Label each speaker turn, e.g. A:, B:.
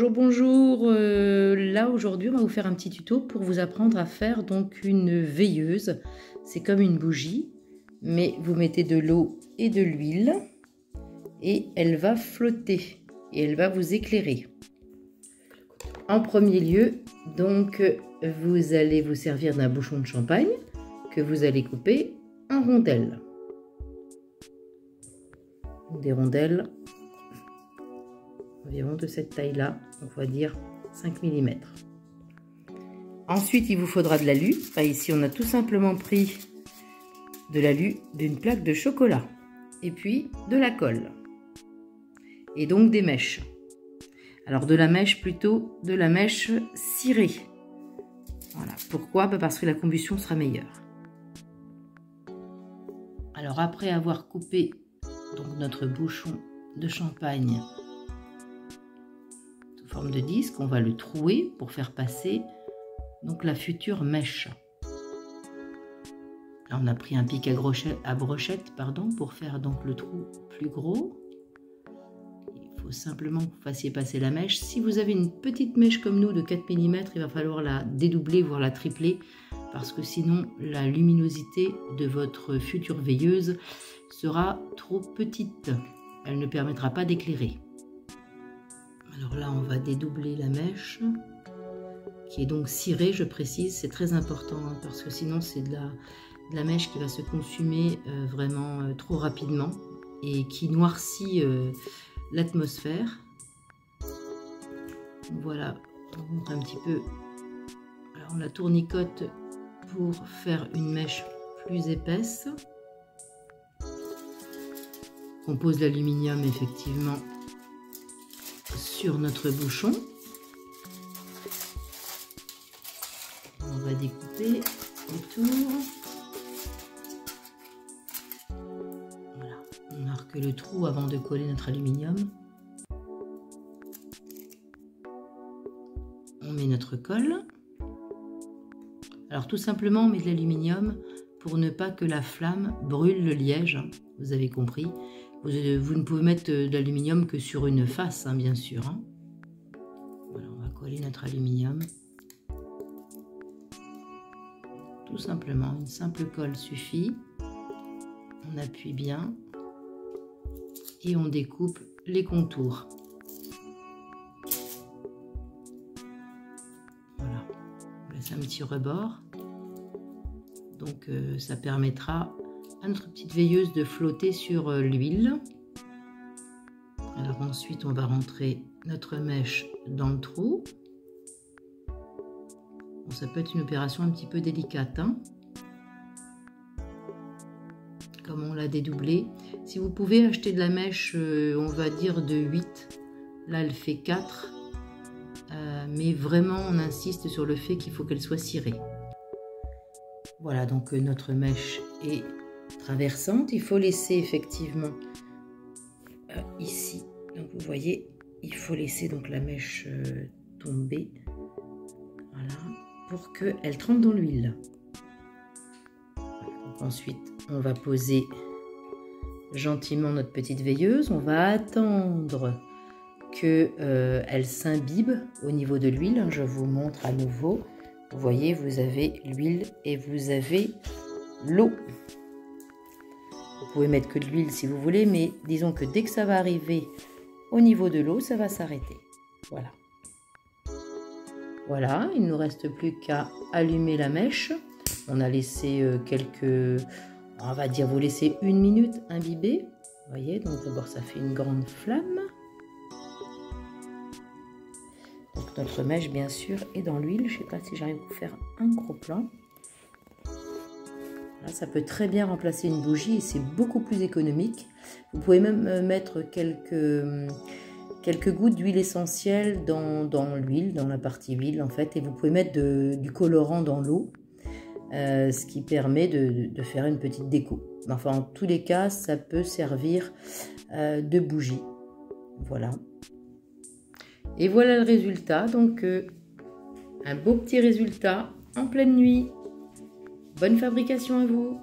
A: Bonjour, bonjour. Là aujourd'hui on va vous faire un petit tuto pour vous apprendre à faire donc une veilleuse. C'est comme une bougie, mais vous mettez de l'eau et de l'huile et elle va flotter et elle va vous éclairer. En premier lieu, donc vous allez vous servir d'un bouchon de champagne que vous allez couper en rondelles. Des rondelles environ de cette taille-là, on va dire 5 mm. Ensuite, il vous faudra de l'alu. Ici, on a tout simplement pris de l'alu d'une plaque de chocolat et puis de la colle et donc des mèches. Alors de la mèche, plutôt de la mèche cirée. Voilà. Pourquoi? Parce que la combustion sera meilleure. Alors après avoir coupé donc notre bouchon de champagne sous forme de disque, on va le trouer pour faire passer donc la future mèche. Là, on a pris un pic à brochette pour faire donc le trou plus gros. Il faut simplement que vous fassiez passer la mèche. Si vous avez une petite mèche comme nous de 4 mm, il va falloir la dédoubler, voire la tripler, parce que sinon la luminosité de votre future veilleuse sera trop petite. Elle ne permettra pas d'éclairer. Alors là, on va dédoubler la mèche, qui est donc cirée, je précise, c'est très important, hein, parce que sinon c'est de la mèche qui va se consumer vraiment trop rapidement et qui noircit l'atmosphère. Voilà, on montre un petit peu. Alors on la tournicote pour faire une mèche plus épaisse. On pose l'aluminium effectivement sur notre bouchon. On va découper autour. Voilà, on marque le trou avant de coller notre aluminium. On met notre colle. Alors tout simplement on met de l'aluminium pour ne pas que la flamme brûle le liège, vous avez compris. Vous ne pouvez mettre de l'aluminium que sur une face, hein, bien sûr. Hein. Voilà, on va coller notre aluminium. Tout simplement, une simple colle suffit. On appuie bien et on découpe les contours. Voilà, on laisse un petit rebord. Donc ça permettra à notre petite veilleuse de flotter sur l'huile. Alors ensuite, on va rentrer notre mèche dans le trou. Bon, ça peut être une opération un petit peu délicate, hein, comme on l'a dédoublé. Si vous pouvez acheter de la mèche, on va dire de 8, là elle fait 4, mais vraiment on insiste sur le fait qu'il faut qu'elle soit cirée. Voilà, donc notre mèche est traversante. Il faut laisser effectivement ici, donc vous voyez, il faut laisser donc la mèche tomber, voilà, pour qu'elle trempe dans l'huile. Ensuite, on va poser gentiment notre petite veilleuse. On va attendre que elle s'imbibe au niveau de l'huile. Je vous montre à nouveau. Vous voyez, vous avez l'huile et vous avez l'eau. Vous pouvez mettre que de l'huile si vous voulez, mais disons que dès que ça va arriver au niveau de l'eau, ça va s'arrêter. Voilà. Voilà, il ne nous reste plus qu'à allumer la mèche. On a laissé on va dire, vous laissez 1 minute imbiber. Vous voyez, donc d'abord ça fait une grande flamme. Donc notre mèche, bien sûr, est dans l'huile. Je ne sais pas si j'arrive à vous faire un gros plan. Là, ça peut très bien remplacer une bougie et c'est beaucoup plus économique. Vous pouvez même mettre quelques gouttes d'huile essentielle dans l'huile, dans la partie huile en fait. Et vous pouvez mettre du colorant dans l'eau, ce qui permet de faire une petite déco. Enfin, en tous les cas, ça peut servir de bougie. Voilà. Et voilà le résultat. Donc, un beau petit résultat en pleine nuit. Bonne fabrication à vous!